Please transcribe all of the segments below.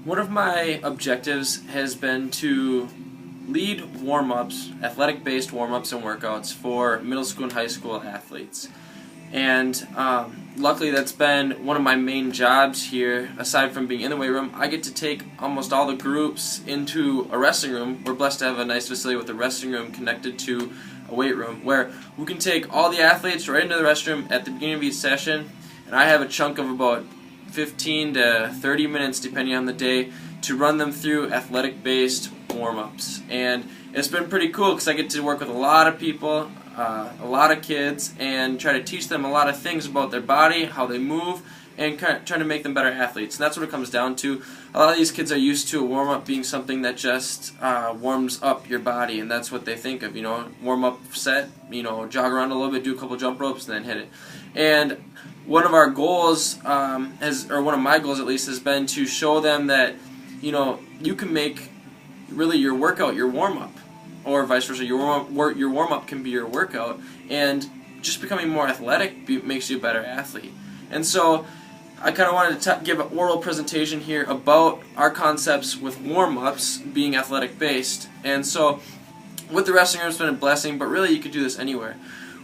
One of my objectives has been to lead warm-ups, athletic-based warm-ups and workouts for middle school and high school athletes. And luckily that's been one of my main jobs here. Aside from being in the weight room, I get to take almost all the groups into a wrestling room. We're blessed to have a nice facility with a wrestling room connected to a weight room where we can take all the athletes right into the restroom at the beginning of each session, and I have a chunk of about 15 to 30 minutes depending on the day to run them through athletic-based warm-ups. And it's been pretty cool because I get to work with a lot of people, a lot of kids, and try to teach them a lot of things about their body, how they move, and kind of trying to make them better athletes. And that's what it comes down to. A lot of these kids are used to a warm-up being something that just warms up your body, and that's what they think of, warm-up set, jog around a little bit, do a couple jump ropes, and then hit it. And one of our goals, or one of my goals at least, has been to show them that, you can make really your workout your warm-up, or vice versa. Your warm-up can be your workout, and just becoming more athletic makes you a better athlete. And so I kind of wanted to give an oral presentation here about our concepts with warm-ups being athletic-based. And so with the wrestling room, it's been a blessing, but really you could do this anywhere.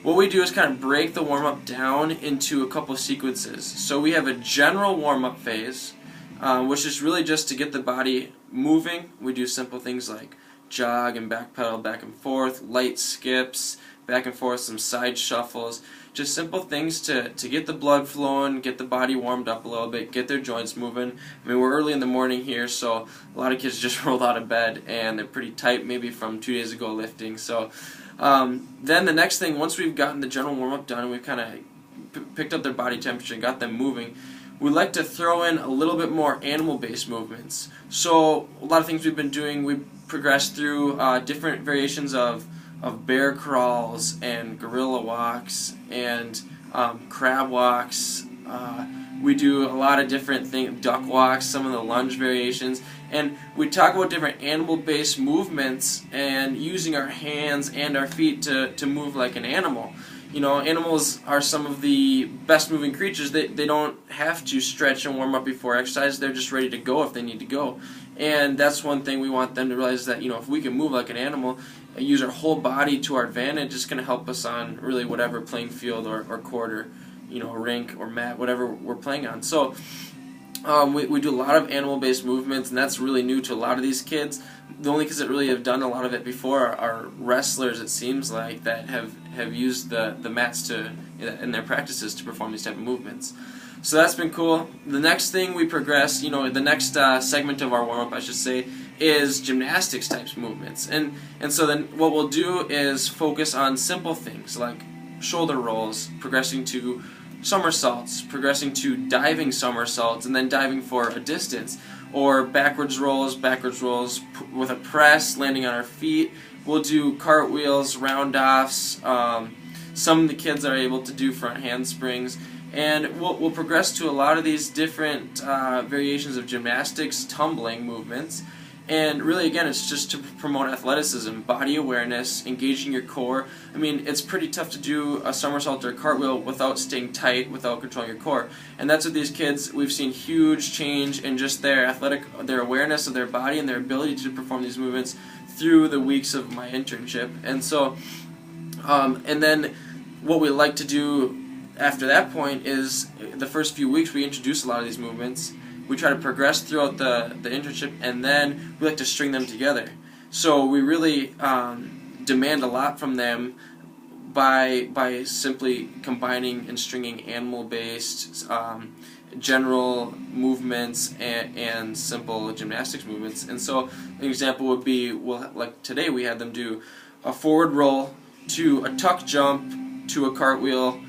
What we do is kind of break the warm-up down into a couple sequences. So we have a general warm-up phase, which is really just to get the body moving. We do simple things like jog and back pedal back and forth, light skips, back and forth, some side shuffles, just simple things to get the blood flowing, get the body warmed up a little bit, get their joints moving. I mean, we're early in the morning here, so a lot of kids just rolled out of bed and they're pretty tight maybe from 2 days ago lifting. So then the next thing, once we've gotten the general warm-up done and we've kind of picked up their body temperature and got them moving, we like to throw in a little bit more animal-based movements. So a lot of things we've been doing, we progressed through different variations of bear crawls and gorilla walks and crab walks. We do a lot of different things, duck walks, some of the lunge variations, and we talk about different animal-based movements and using our hands and our feet to move like an animal. Animals are some of the best moving creatures. They don't have to stretch and warm up before exercise. They're just ready to go if they need to go. And that's one thing we want them to realize, that if we can move like an animal and use our whole body to our advantage, it's going to help us on really whatever playing field or court or rink or mat, whatever we're playing on. So we do a lot of animal-based movements, and that's really new to a lot of these kids. The only kids that really have done a lot of it before are wrestlers, it seems like, that have used the mats in their practices to perform these type of movements. So that's been cool. The next thing we progress, the next segment of our warm-up, I should say, is gymnastics types movements. And so then what we'll do is focus on simple things like shoulder rolls, progressing to somersaults, progressing to diving somersaults, and then diving for a distance, or backwards rolls with a press, landing on our feet. We'll do cartwheels, round-offs. Some of the kids are able to do front handsprings, and we'll progress to a lot of these different variations of gymnastics, tumbling movements. And really, again, it's just to promote athleticism, body awareness, engaging your core. I mean, it's pretty tough to do a somersault or a cartwheel without staying tight, without controlling your core. And that's what these kids, we've seen huge change in just their awareness of their body and their ability to perform these movements through the weeks of my internship. And so, and then what we like to do after that point is the first few weeks we introduce a lot of these movements. We try to progress throughout the internship, and then we like to string them together. So we really demand a lot from them by simply combining and stringing animal-based general movements and simple gymnastics movements. And so an example would be, like today we had them do a forward roll to a tuck jump to a cartwheel,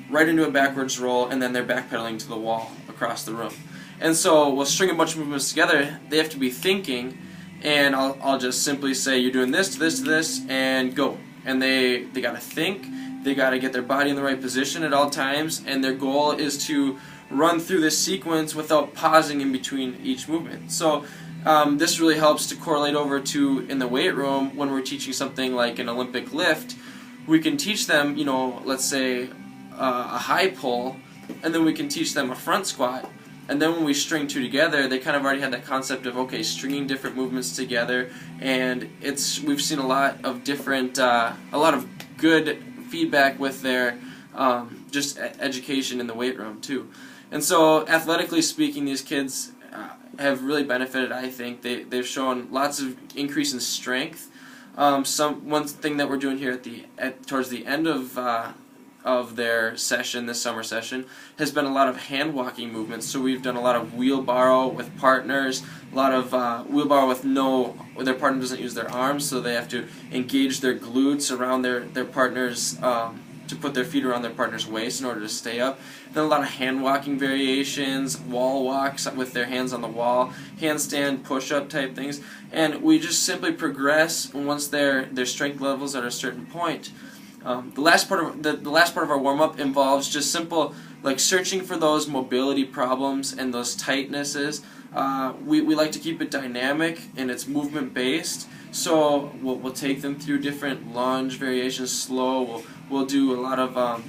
right into a backwards roll, and then they're backpedaling to the wall across the room. And so we'll string a bunch of movements together. They have to be thinking, and I'll just simply say, you're doing this to this to this, and go. And they got to think, they got to get their body in the right position at all times, and their goal is to run through this sequence without pausing in between each movement. So this really helps to correlate over to in the weight room when we're teaching something like an Olympic lift. We can teach them, let's say a high pull, and then we can teach them a front squat, And then when we string two together, they kind of already had that concept of, okay, stringing different movements together, and we've seen a lot of different, a lot of good feedback with their just education in the weight room too. And so athletically speaking, these kids have really benefited. I think they've shown lots of increase in strength. One thing that we're doing here towards the end of their session, this summer session, has been a lot of hand walking movements. So we've done a lot of wheelbarrow with partners, a lot of wheelbarrow with their partner doesn't use their arms, so they have to engage their glutes around their partner's, to put their feet around their partner's waist in order to stay up. Then a lot of hand walking variations, wall walks with their hands on the wall, handstand, push-up type things, and we just simply progress once their strength levels at a certain point. The last part of our warm-up involves just simple, like, searching for those mobility problems and those tightnesses. We like to keep it dynamic and it's movement based. So we'll take them through different lunge variations, slow. We'll do a lot of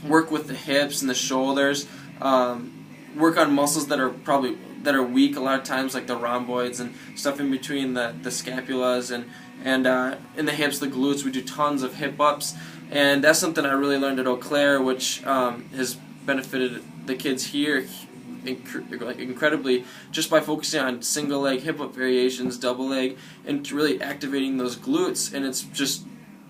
work with the hips and the shoulders. Work on muscles that are weak a lot of times, like the rhomboids and stuff in between the scapulas and in the hips, the glutes. We do tons of hip ups, and that's something I really learned at Eau Claire, which has benefited the kids here incredibly, just by focusing on single leg hip up variations, double leg, and really activating those glutes. And it's just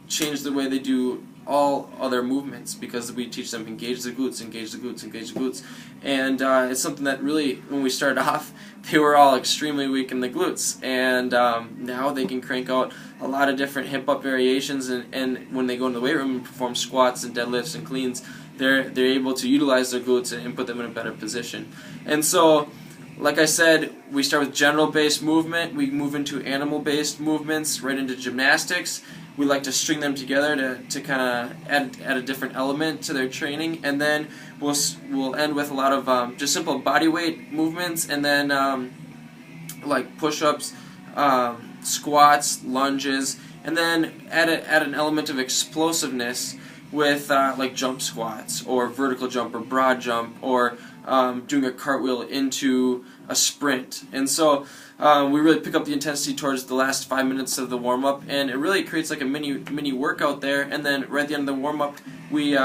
changed the way they do all other movements, because we teach them engage the glutes, engage the glutes, engage the glutes. And it's something that really, when we started off, they were all extremely weak in the glutes, and now they can crank out a lot of different hip up variations, and when they go into the weight room and perform squats and deadlifts and cleans, they're able to utilize their glutes and put them in a better position. And so, like I said, we start with general-based movement, we move into animal-based movements, right into gymnastics. We like to string them together to kind of add a different element to their training, and then we'll end with a lot of just simple body weight movements, and then like push-ups, squats, lunges, and then add an element of explosiveness with like jump squats or vertical jump or broad jump, or doing a cartwheel into a sprint. And so we really pick up the intensity towards the last 5 minutes of the warm-up, and it really creates like a mini workout there. And then right at the end of the warm-up, we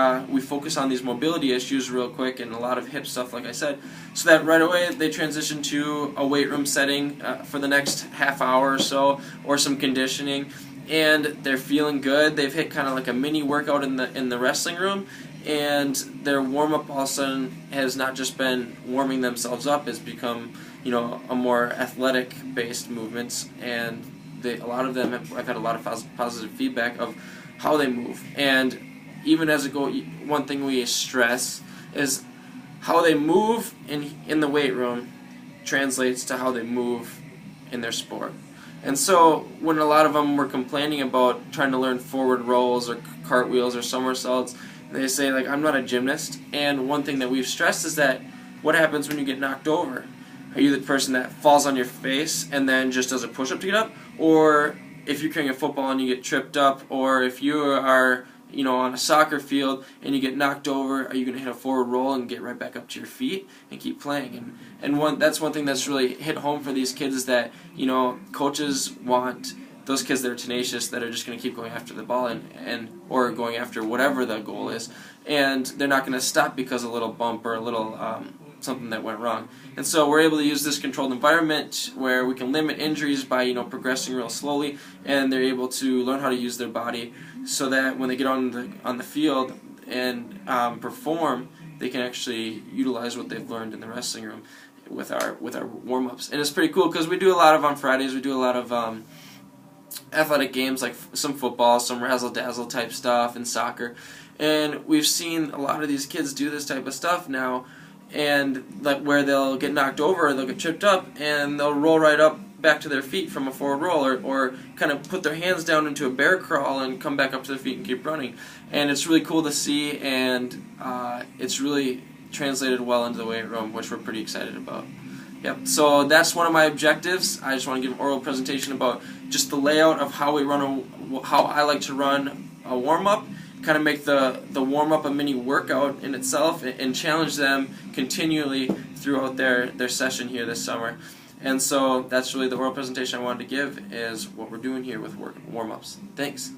focus on these mobility issues real quick and a lot of hip stuff, like I said, so that right away they transition to a weight room setting for the next half hour or so, or some conditioning, and they're feeling good. They've hit kind of like a mini workout in the wrestling room, and their warm-up all of a sudden has not just been warming themselves up, it's become, you know, a more athletic-based movements, and a lot of them I've had a lot of positive feedback of how they move. And even as one thing we stress is how they move in the weight room translates to how they move in their sport. And so when a lot of them were complaining about trying to learn forward rolls or cartwheels or somersaults, they say, like, I'm not a gymnast. And one thing that we've stressed is that what happens when you get knocked over? Are you the person that falls on your face and then just does a push-up to get up? Or if you're carrying a football and you get tripped up, or if you are, you know, on a soccer field and you get knocked over, are you going to hit a forward roll and get right back up to your feet and keep playing? And that's one thing that's really hit home for these kids, is that, you know, coaches want those kids that are tenacious, that are just going to keep going after the ball or going after whatever the goal is, and they're not going to stop because of a little bump or a little something that went wrong. And so we're able to use this controlled environment where we can limit injuries by, you know, progressing real slowly, and they're able to learn how to use their body so that when they get on the field and perform, they can actually utilize what they've learned in the wrestling room with our warm-ups. And it's pretty cool because we do a lot of, on Fridays, we do a lot of athletic games, like some football, some razzle-dazzle type stuff, and soccer. And we've seen a lot of these kids do this type of stuff now, and like where they'll get knocked over, they'll get tripped up, and they'll roll right up back to their feet from a forward roll, or kind of put their hands down into a bear crawl and come back up to their feet and keep running. And it's really cool to see, and it's really translated well into the weight room, which we're pretty excited about. Yep. So that's one of my objectives. I just want to give an oral presentation about just the layout of how we run how I like to run a warm-up, kind of make the warm-up a mini workout in itself and challenge them continually throughout their session here this summer. And so that's really the oral presentation I wanted to give, is what we're doing here with warm-ups. Thanks.